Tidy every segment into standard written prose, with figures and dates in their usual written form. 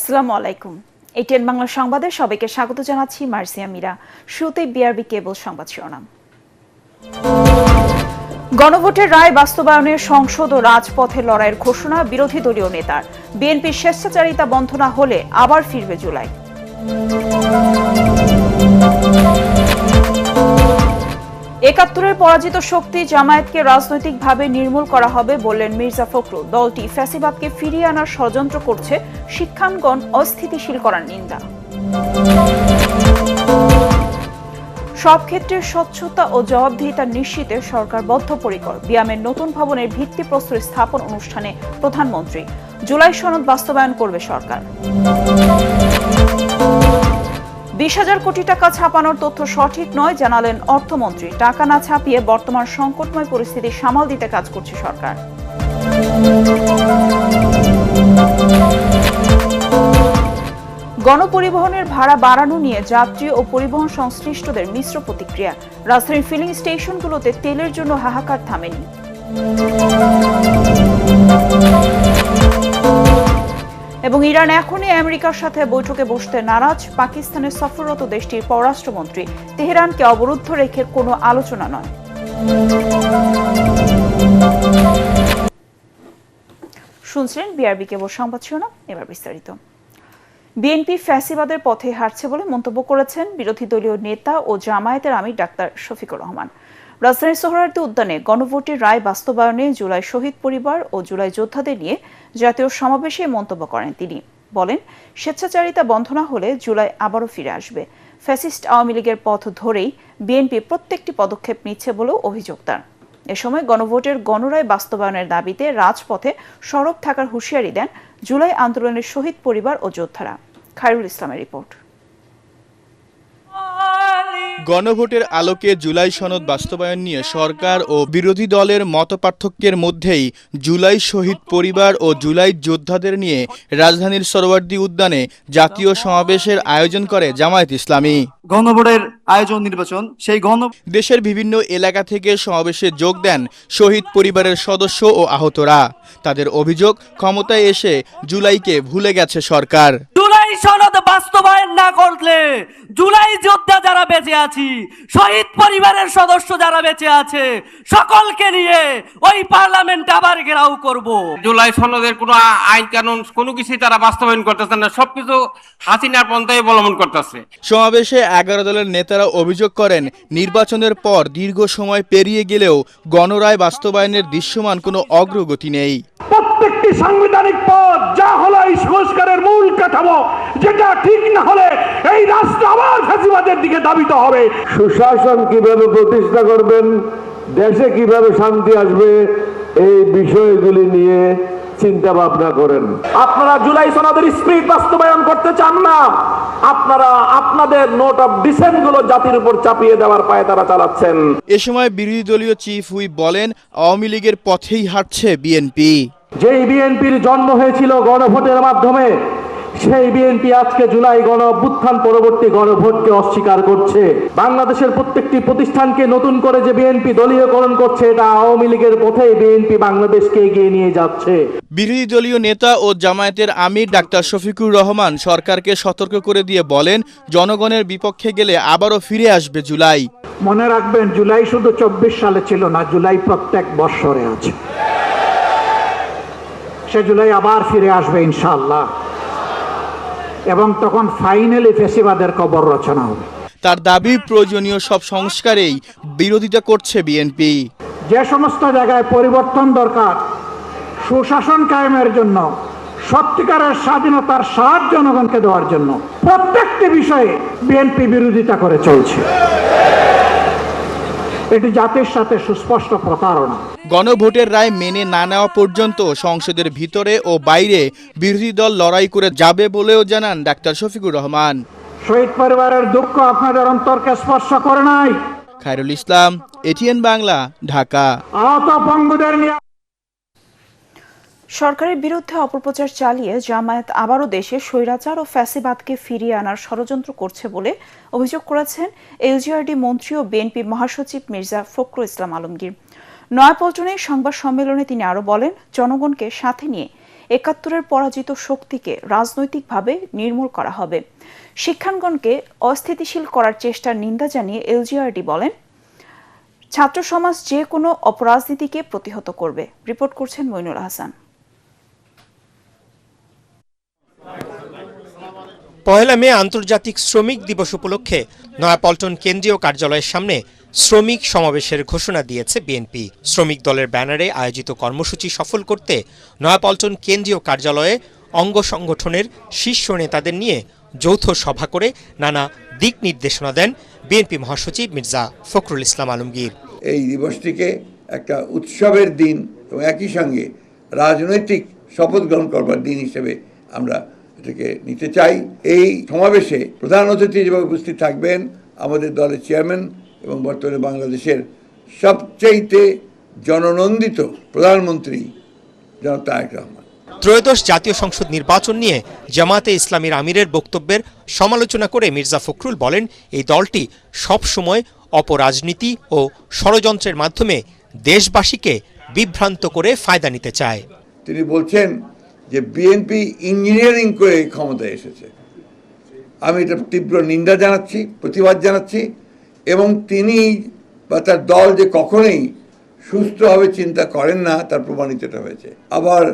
আসসালামু আলাইকুম। এটিএন বাংলা সংবাদে সবাইকে স্বাগত জানাচ্ছি মার্সিয়া মীরা। শুরুতেই বিআরবি কেবল সংবাদ শিরোনাম। গণভোটের রায় বাস্তবায়নের সংসদ ও রাজপথে লড়াইয়ের ঘোষণা বিরোধী দলীয় নেতার। বিএনপির স্বেচ্ছাচারিতা বন্ধ না হলে আবার ফিরবে জুলাই। একাত্তরের পরাজিত শক্তি জামায়াতকে রাজনৈতিকভাবে নির্মূল করা হবে বললেন মির্জা ফখরুল। দলটি ফ্যাসিবাদকে ফিরিয়ে আনার ষড়যন্ত্র করছে, শিক্ষাঙ্গন অস্থিতিশীল করার নিন্দা। সব ক্ষেত্রে স্বচ্ছতা ও জবাবদিহিতা নিশ্চিতে সরকার বদ্ধপরিকর। বিয়ামের নতুন ভবনের ভিত্তিপ্রস্তর স্থাপন অনুষ্ঠানে প্রধানমন্ত্রী। জুলাই সনদ বাস্তবায়ন করবে সরকার। 20,000 কোটি টাকা ছাপানোর তথ্য সঠিক নয় জানালেন অর্থমন্ত্রী। টাকা না ছাপিয়ে বর্তমান সংকটময় পরিস্থিতি সামাল দিতে কাজ করছে সরকার। গণপরিবহনের ভাড়া বাড়ানো নিয়ে যাত্রী ও পরিবহন সংশ্লিষ্টদের মিশ্র প্রতিক্রিয়া। রাজধানীর ফিলিং স্টেশনগুলোতে তেলের জন্য হাহাকার থামেনি। এবং ইরান এখনই আমেরিকার সাথে বৈঠকে বসতে নারাজ। পাকিস্তানের সফররত দেশটির পররাষ্ট্রমন্ত্রী। তেহরানকে অবরুদ্ধ রেখে কোনো আলোচনা নয়। শুনছিলেন বিআরবি কেবল সংবাদ শিরোনাম, এবার বিস্তারিত। বিএনপি ফ্যাসিবাদের পথে হাঁটছে বলে মন্তব্য করেছেন বিরোধী দলীয় নেতা ও জামায়াতের আমির ডাক্তার শফিকুর রহমান। রাজধানীর সোহরাওয়ার্দী উদ্যানে গণভোটের রায় বাস্তবায়নে জুলাই শহীদ পরিবার ও জুলাই যোদ্ধাদের নিয়ে জাতীয় সমাবেশে মন্তব্য করেন তিনি। বলেন, স্বেচ্ছাচারিতা বন্ধ না হলে জুলাই আবারও ফিরে আসবে। ফ্যাসিস্ট আওয়ামী লীগের পথ ধরেই বিএনপি প্রত্যেকটি পদক্ষেপ নিচ্ছে বলেও অভিযোগ তার। এ সময় গণভোটের গণরায় বাস্তবায়নের দাবিতে রাজপথে সরব থাকার হুঁশিয়ারি দেন জুলাই আন্দোলনের শহীদ পরিবার ও যোদ্ধারা। খায়রুল ইসলামের রিপোর্ট। গণভোটের আলোকে জুলাই সনদ বাস্তবায়ন নিয়ে সরকার ও বিরোধী দলের মতপার্থক্যের মধ্যেই জুলাই শহীদ পরিবার ও জুলাই যোদ্ধাদের নিয়ে রাজধানীর সোহরাওয়ার্দী উদ্যানে জাতীয় সমাবেশের আয়োজন করে জামায়াত ইসলামী। গণভোটের আয়োজন নির্বাচন সেই দেশের বিভিন্ন এলাকা থেকে সমাবেশে যোগ দেন শহীদ পরিবারের সদস্য ও আহতরা। তাদের অভিযোগ, ক্ষমতায় এসে জুলাইকে ভুলে গেছে সরকার। জুলাই সনদ বাস্তবায়ন না করলে জুলাই যোদ্ধা যারা বেঁচে আছি, শহীদ পরিবারের সদস্য যারা বেঁচে আছে, সকলকে নিয়ে ওই পার্লামেন্ট আবার ঘেরাও করব। জুলাই সনদের কোনো আইন কানুন কোনো কিছুই তারা বাস্তবায়ন করতেছে না, সবকিছু হাসিনার পন্থায় অবলম্বন করতেছে। সমাবেশে 11 দলের নেতারা অভিযোগ করেন, নির্বাচনের পর দীর্ঘ সময় পেরিয়ে গেলেও গণরায় বাস্তবায়নের দৃশ্যমান কোনো অগ্রগতি নেই। প্রত্যেকটি সাংবিধানিক পদ যা হলো এই সংস্কারের মূল কাঠামো, যেটা ঠিক না হলে এই রাষ্ট্র আবার ফ্যাসিবাদের দিকে ধাবিত হবে। সুশাসন কিভাবে প্রতিষ্ঠা করবেন, দেশে কিভাবে শান্তি আসবে, এই বিষয়গুলি নিয়ে চিন্তা ভাবনা করেন। আপনারা জুলাই সনদের স্পিরিট বাস্তবায়ন করতে চান না, আপনারা আপনাদের নোট অফ ডিসেন্ট গুলো জাতির উপর চাপিয়ে দেওয়ার পায়ে তারা চালাচ্ছেন। এ সময় বিরোধী দলীয় চিফ হুইপ বলেন, আওয়ামী লীগের পথেই হাঁটছে বিএনপি। যেই বিএনপির জন্ম হয়েছিল গণভোটের মাধ্যমে, সেই বিএনপি আজকে জুলাই গণ অভ্যুত্থান পরবর্তী গণভোটকে অস্বীকার করছে। বাংলাদেশের প্রত্যেকটি প্রতিষ্ঠানকে নতুন করে যে বিএনপি দলীয়করণ করছে, এটা আওয়ামী লীগের পথেই বিএনপি বাংলাদেশকে এগিয়ে নিয়ে যাচ্ছে। বিরোধী দলীয় নেতা ও জামায়াতের আমির ডাক্তার শফিকুর রহমান সরকারকে সতর্ক করে দিয়ে বলেন, জনগণের বিপক্ষে গেলে আবারও ফিরে আসবে জুলাই। মনে রাখবেন, জুলাই শুধু 24 সালে ছিল না, জুলাই প্রত্যেক বৎসরে আছে। সে জুলাই আবার ফিরে আসবে ইনশাআল্লাহ, এবং তখন ফাইনালি ফ্যাসিবাদের কবর রচনা হবে। তার দাবি, প্রয়োজনীয় সব সংস্কারেই বিরোধিতা করছে বিএনপি। যে সমস্ত জায়গায় পরিবর্তন দরকার, সুশাসন কায়েমের জন্য, সত্যিকারের স্বাধীনতার স্বাদ জনগণকে দেওয়ার জন্য, প্রত্যেকটি বিষয়ে বিএনপি বিরোধিতা করে চলছে। এটি জাতির সাথে সুস্পষ্ট প্রতারণা। গণভোটের রায় মেনে না নেওয়া পর্যন্ত সংসদের ভিতরে ও বাইরে বিরোধী দল লড়াই করে যাবে বলেও জানান ডাক্তার শফিকুর রহমান। শহীদ পরিবারের দুঃখ আপনাদের অন্তরকে স্পর্শ করে নাই। খায়রুল ইসলাম, এটিএন বাংলা, ঢাকা। আহত পঙ্গুদের নিয়ে সরকারের বিরুদ্ধে অপপ্রচার চালিয়ে জামায়াত আবারও দেশে স্বৈরাচার ও ফ্যাসিবাদকে ফিরিয়ে আনার ষড়যন্ত্র করছে বলে অভিযোগ করেছেন এলজিআরডি মন্ত্রী ও বিএনপি মহাসচিব মির্জা ফখরুল ইসলাম আলমগীর। নয়াপল্টনে সংবাদ সম্মেলনে তিনি আরও বলেন, জনগণকে সাথে নিয়ে একাত্তরের পরাজিত শক্তিকে রাজনৈতিকভাবে নির্মূল করা হবে। শিক্ষাঙ্গনকে অস্থিতিশীল করার চেষ্টার নিন্দা জানিয়ে এলজিআরডি বলেন, ছাত্র সমাজ যে কোনো অপরাজনীতিকে প্রতিহত করবে। রিপোর্ট করছেন মইনুল হাসান। পহেলা মে আন্তর্জাতিক শ্রমিক দিবস উপলক্ষে নয়াপল্টন কেন্দ্রীয় কার্যালয়ের সামনে শ্রমিক সমাবেশের ঘোষণা দিয়েছে বিএনপি। শ্রমিক দলের ব্যানারে আয়োজিত কর্মসূচি সফল করতে নয়াপল্টন কেন্দ্রীয় কার্যালয়ে অঙ্গ সংগঠনের শীর্ষ নেতাদের নিয়ে যৌথ সভা করে নানা দিক নির্দেশনা দেন বিএনপি মহাসচিব মির্জা ফখরুল ইসলাম আলমগীর। এই দিবসটিকে একটা উৎসবের দিন এবং একই সঙ্গে রাজনৈতিক শপথ গ্রহণ করবার দিন হিসেবে আমরা এটাকে নিতে চাই। এই সমাবেশে প্রধান অতিথি হিসেবে উপস্থিত থাকবেন আমাদের দলের চেয়ারম্যান এবং বর্তমানে বাংলাদেশের সবচেয়ে জননন্দিত প্রধানমন্ত্রী জনাব তারেক রহমান। ত্রয়োদশ জাতীয় সংসদ নির্বাচন নিয়ে জামায়াতে ইসলামীর আমিরের বক্তব্যের সমালোচনা করে মির্জা ফখরুল বলেন, এই দলটি সবসময় অপরাজনীতি ও ষড়যন্ত্রের মাধ্যমে দেশবাসীকে বিভ্রান্ত করে ফায়দা নিতে চায়। তিনি বলছেন যে বিএনপি ইঞ্জিনিয়ারিং করে ক্ষমতায় এসেছে। আমি এটা তীব্র নিন্দা জানাচ্ছি, প্রতিবাদ জানাচ্ছি, এবং তিনি বা তার দল যে কখনোই সুস্থভাবে চিন্তা করেন না তার প্রমাণিত হয়েছে। আবার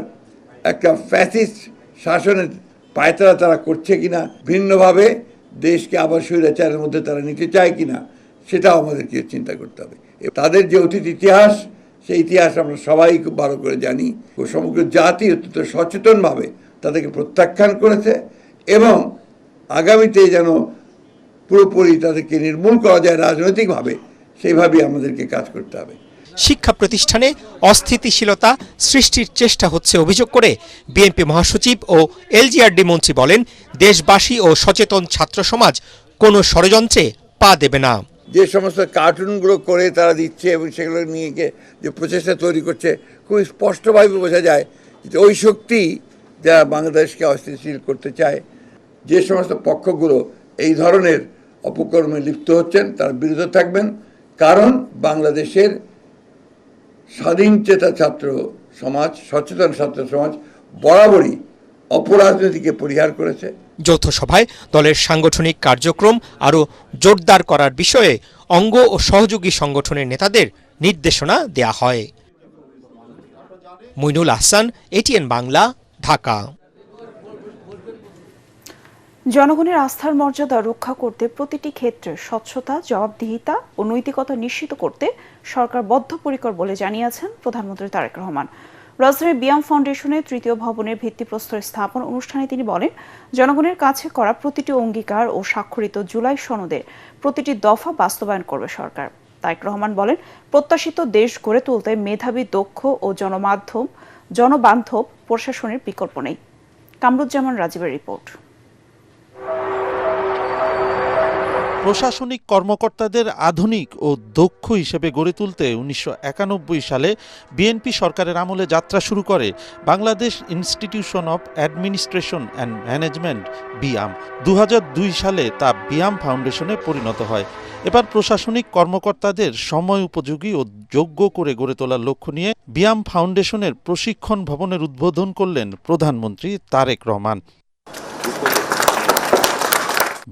একটা ফ্যাসিস্ট শাসনের পায়তারা তারা করছে কিনা, ভিন্নভাবে দেশকে আবার স্বৈরাচারের মধ্যে তারা নিতে চায় কিনা, সেটাও আমাদেরকে চিন্তা করতে হবে। তাদের যে অতীত ইতিহাস, সেই ইতিহাস আমরা সবাই খুব ভালো করে জানি। ও সমগ্র জাতি অত্যন্ত সচেতনভাবে তাদেরকে প্রত্যাখ্যান করেছে এবং আগামীতে যেন পুরোপুরি তাদেরকে নির্মূল করা যায় রাজনৈতিকভাবে, সেইভাবেই আমাদেরকে কাজ করতে হবে। শিক্ষা প্রতিষ্ঠানে অস্থিতিশীলতা সৃষ্টির চেষ্টা হচ্ছে অভিযোগ করে বিএনপি মহাসচিব ও এলজিআরডি মন্ত্রী বলেন, দেশবাসী ও সচেতন ছাত্র সমাজ কোনো ষড়যন্ত্রে পা দেবে না। যে সমস্ত কার্টুনগুলো করে তারা দিচ্ছে এবং সেগুলো নিয়ে যে প্রচেষ্টা তৈরি করছে, খুব স্পষ্টভাবে বোঝা যায় যে ওই শক্তি যারা বাংলাদেশকে অস্থিতিশীল করতে চায়। যে সমস্ত পক্ষগুলো এই ধরনের অপকর্মে লিপ্ত হচ্ছেন তার বিরুদ্ধে থাকবেন, কারণ বাংলাদেশের স্বাধীনচেতা ছাত্র সমাজ, সচেতন ছাত্র সমাজ বরাবরই অপরাজনীতিকে পরিহার করেছে। যৌথ সভায় দলের সাংগঠনিক কার্যক্রম আরও জোরদার করার বিষয়ে অঙ্গ ও সহযোগী সংগঠনের নেতাদের নির্দেশনা দেয়া হয়। মইনুল আহসান, এটিএন বাংলা, ঢাকা। জনগণের আস্থার মর্যাদা রক্ষা করতে প্রতিটি ক্ষেত্রে স্বচ্ছতা, জবাবদিহিতা ও নৈতিকতা নিশ্চিত করতে সরকার বদ্ধপরিকর বলে জানিয়েছেন প্রধানমন্ত্রী তারেক রহমান। রাজধানীর বিয়াম ফাউন্ডেশনের ৩য় ভবনের ভিত্তিপ্রস্তর স্থাপন অনুষ্ঠানে তিনি বলেন, জনগণের কাছে করা প্রতিটি অঙ্গীকার ও স্বাক্ষরিত জুলাই সনদের প্রতিটি দফা বাস্তবায়ন করবে সরকার। তারেক রহমান বলেন, প্রত্যাশিত দেশ গড়ে তুলতে মেধাবী, দক্ষ ও জনবান্ধব প্রশাসনের বিকল্প নেই। কামরুজ্জামান রাজীবের রিপোর্ট। প্রশাসনিক কর্মকর্তাদের আধুনিক ও দক্ষ হিসেবে গড়ে তুলতে ১৯৯১ সালে বিএনপি সরকারের আমলে যাত্রা শুরু করে Bangladesh institution of administration and management, BIAM. ২০০২ সালে তা বিয়াম ফাউন্ডেশনে পরিণত হয়। এবার প্রশাসনিক কর্মকর্তাদের সময় উপযোগী ও যোগ্য করে গড়ে তোলার লক্ষ্য নিয়ে বিয়াম ফাউন্ডেশনের প্রশিক্ষণ ভবনের উদ্বোধন করলেন প্রধানমন্ত্রী তারেক রহমান।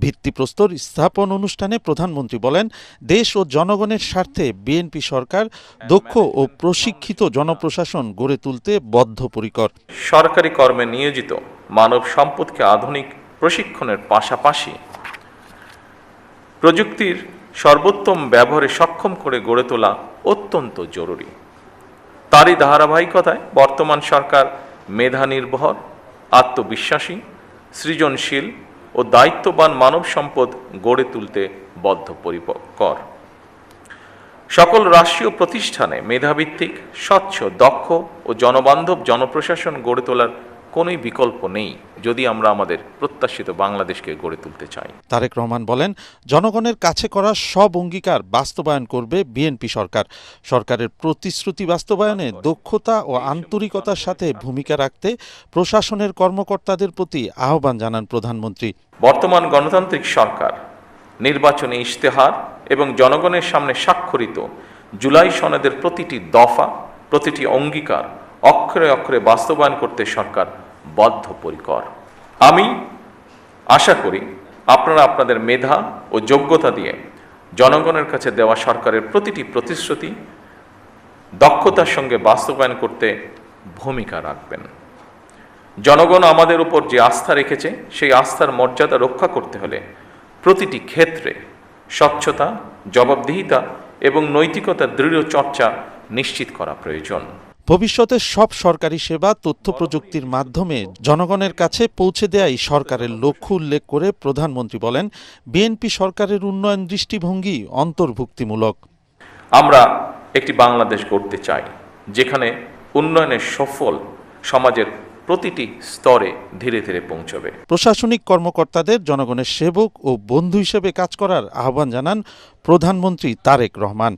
ভিত্তিপ্রস্তর স্থাপন অনুষ্ঠানে প্রধানমন্ত্রী বলেন, দেশ ও জনগণের স্বার্থে বিএনপি সরকার দক্ষ ও প্রশিক্ষিত জনপ্রশাসন গড়ে তুলতে বদ্ধপরিকর। সরকারি কর্মে নিয়োজিত মানব সম্পদকে আধুনিক প্রশিক্ষণের পাশাপাশি প্রযুক্তির সর্বোত্তম ব্যবহারে সক্ষম করে গড়ে তোলা অত্যন্ত জরুরি। তারই ধারাবাহিকতায় বর্তমান সরকার মেধা নির্ভর, আত্মবিশ্বাসী, সৃজনশীল ও দায়িত্ববান মানব সম্পদ গড়ে তুলতে বদ্ধপরিকর। সকল রাষ্ট্রীয় প্রতিষ্ঠানে মেধাভিত্তিক, স্বচ্ছ, দক্ষ ও জনবান্ধব জনপ্রশাসন গড়ে তোলার কোনোই বিকল্প নেই যদি আমরা আমাদের প্রত্যাশিত বাংলাদেশকে গড়ে তুলতে চাই। তারেক রহমান বলেন, জনগণের কাছে করা সব অঙ্গীকার বাস্তবায়ন করবে বিএনপি সরকার। সরকারের প্রতিশ্রুতি বাস্তবায়নে দক্ষতা ও আন্তরিকতার সাথে ভূমিকা রাখতে প্রশাসনের কর্মকর্তাদের প্রতি আহ্বান জানান প্রধানমন্ত্রী। বর্তমান গণতান্ত্রিক সরকার নির্বাচনী ইশতেহার এবং জনগণের সামনে স্বাক্ষরিত জুলাই সনদের প্রতিটি দফা, প্রতিটি অঙ্গীকার অক্ষরে অক্ষরে বাস্তবায়ন করতে সরকার বদ্ধপরিকর। আমি আশা করি আপনারা আপনাদের মেধা ও যোগ্যতা দিয়ে জনগণের কাছে দেওয়া সরকারের প্রতিটি প্রতিশ্রুতি দক্ষতার সঙ্গে বাস্তবায়ন করতে ভূমিকা রাখবেন। জনগণ আমাদের উপর যে আস্থা রেখেছে সেই আস্থার মর্যাদা রক্ষা করতে হলে প্রতিটি ক্ষেত্রে স্বচ্ছতা, জবাবদিহিতা এবং নৈতিকতার দৃঢ় চর্চা নিশ্চিত করা প্রয়োজন। ভবিষ্যতে সব সরকারি সেবা তথ্য প্রযুক্তির মাধ্যমে জনগণের কাছে পৌঁছে দেয়াই সরকারের লক্ষ্য উল্লেখ করে প্রধানমন্ত্রী বলেন, বিএনপি সরকারের উন্নয়ন দৃষ্টিভঙ্গি অন্তর্ভুক্তিমূলক। আমরা একটি বাংলাদেশ গড়তে চাই যেখানে উন্নয়নের সফল সমাজের প্রতিটি স্তরে ধীরে ধীরে পৌঁছবে। প্রশাসনিক কর্মকর্তাদের জনগণের সেবক ও বন্ধু হিসেবে কাজ করার আহ্বান জানান প্রধানমন্ত্রী তারেক রহমান।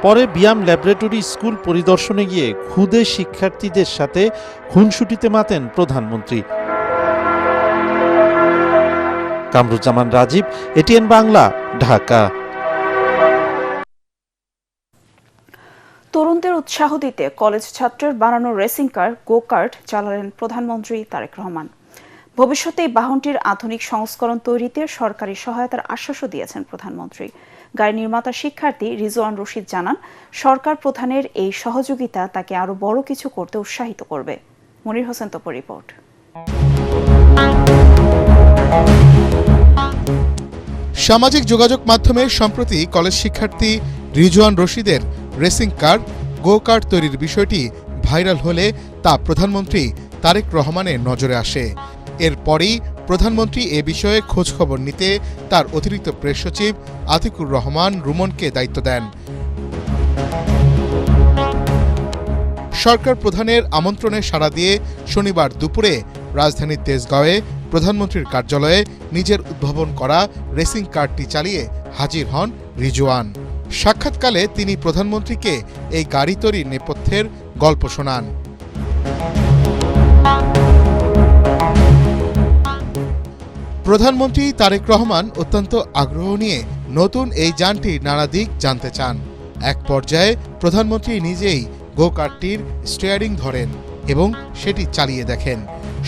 পরে বিয়াম ল্যাবরেটরি স্কুল পরিদর্শনে গিয়ে খুদে শিক্ষার্থীদের সাথে খুনসুটিতে মাতেন প্রধানমন্ত্রী। কামরুজ্জামান রাজীব, এটিএন বাংলা, ঢাকা। তরুণদের উৎসাহ দিতে কলেজ ছাত্রের বানানো রেসিং কার গো কার্ট চালালেন প্রধানমন্ত্রী তারেক রহমান। ভবিষ্যতে এই বাহনটির আধুনিক সংস্করণ তৈরিতে সরকারি সহায়তার আশ্বাসও দিয়েছেন প্রধানমন্ত্রী। গাড়ি নির্মাতা শিক্ষার্থী রিজওয়ান রশিদ জানান, সরকার প্রধানের এই সহযোগিতা তাকে আরো বড় কিছু করতে উৎসাহিত করবে। মনির হোসেন তপু রিপোর্ট। সামাজিক যোগাযোগ মাধ্যমে সম্প্রতি কলেজ শিক্ষার্থী রিজওয়ান রশিদের রেসিং কার গো কার্ট তৈরির বিষয়টি ভাইরাল হলে তা প্রধানমন্ত্রী তারেক রহমানের নজরে আসে। এরপরই প্রধানমন্ত্রী এ বিষয়ে খোঁজখবর নিতে তার অতিরিক্ত প্রেস সচিব আতিকুর রহমান রুমনকে দায়িত্ব দেন। সরকার প্রধানের আমন্ত্রণে সাড়া দিয়ে শনিবার দুপুরে রাজধানীর তেজগাঁওয়ে প্রধানমন্ত্রীর কার্যালয়ে নিজের উদ্ভাবন করা রেসিং কারটি চালিয়ে হাজির হন রিজওয়ান। সাক্ষাৎকালে তিনি প্রধানমন্ত্রীকে এই গাড়ি তৈরির নেপথ্যের গল্প শোনান। প্রধানমন্ত্রী তারেক রহমান অত্যন্ত আগ্রহ নিয়ে নতুন এই যানটির নানা দিক জানতে চান। এক পর্যায়ে প্রধানমন্ত্রী নিজেই গো কার্টটির স্টিয়ারিং ধরেন এবং সেটি চালিয়ে দেখেন।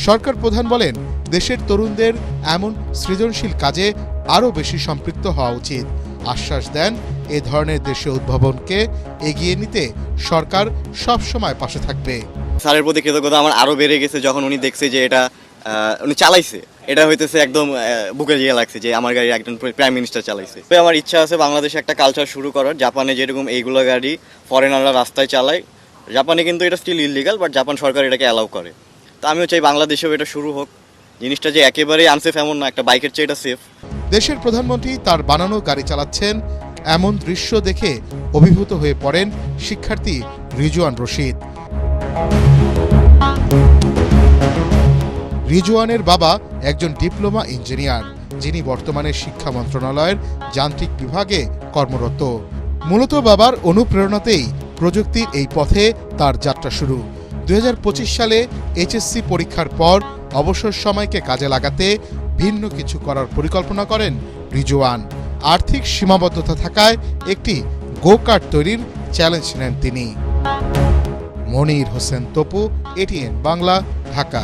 সরকার প্রধান বলেন, দেশের তরুণদের এমন সৃজনশীল কাজে আরও বেশি সম্পৃক্ত হওয়া উচিত। আশ্বাস দেন, এ ধরনের দেশীয় উদ্ভাবনকে এগিয়ে নিতে সরকার সবসময় পাশে থাকবে। স্যারের প্রতি কৃতজ্ঞতা আমার আরও বেড়ে গেছে যখন উনি দেখছে যে এটা উনি চালাইছে। এটা হইতেছে একদম বুকের ইয়ে লাগছে যে আমার গাড়ি একজন প্রাইম মিনিস্টার চালাইছে। আমার ইচ্ছা আছে বাংলাদেশে একটা কালচার শুরু করার। জাপানে যেরকম এইগুলো গাড়ি ফরেনাররা রাস্তায় চালায়, জাপানে কিন্তু এটা স্টিল ইললিগাল, বাট জাপান সরকার এটাকে অ্যালাউ করে। তো আমিও চাই বাংলাদেশেও এটা শুরু হোক। জিনিসটা যে একেবারেই আনসেফ এমন না, একটা বাইকের চেয়ে এটা সেফ। দেশের প্রধানমন্ত্রী তার বানানো গাড়ি চালাচ্ছেন, এমন দৃশ্য দেখে অভিভূত হয়ে পড়েন শিক্ষার্থী রিজওয়ান রশিদ। রিজওয়ানের বাবা একজন ডিপ্লোমা ইঞ্জিনিয়ার, যিনি বর্তমানে শিক্ষা মন্ত্রণালয়ের যান্ত্রিক বিভাগে কর্মরত। মূলত বাবার অনুপ্রেরণাতেই প্রযুক্তির এই পথে তার যাত্রা শুরু। 2025 সালে এইচএসসি পরীক্ষার পর অবসর সময়কে কাজে লাগাতে ভিন্ন কিছু করার পরিকল্পনা করেন রিজওয়ান। আর্থিক সীমাবদ্ধতা থাকায় একটি গো কার্ট তৈরির চ্যালেঞ্জ নেন তিনি। মনির হোসেন তপু, এটিএন বাংলা, ঢাকা।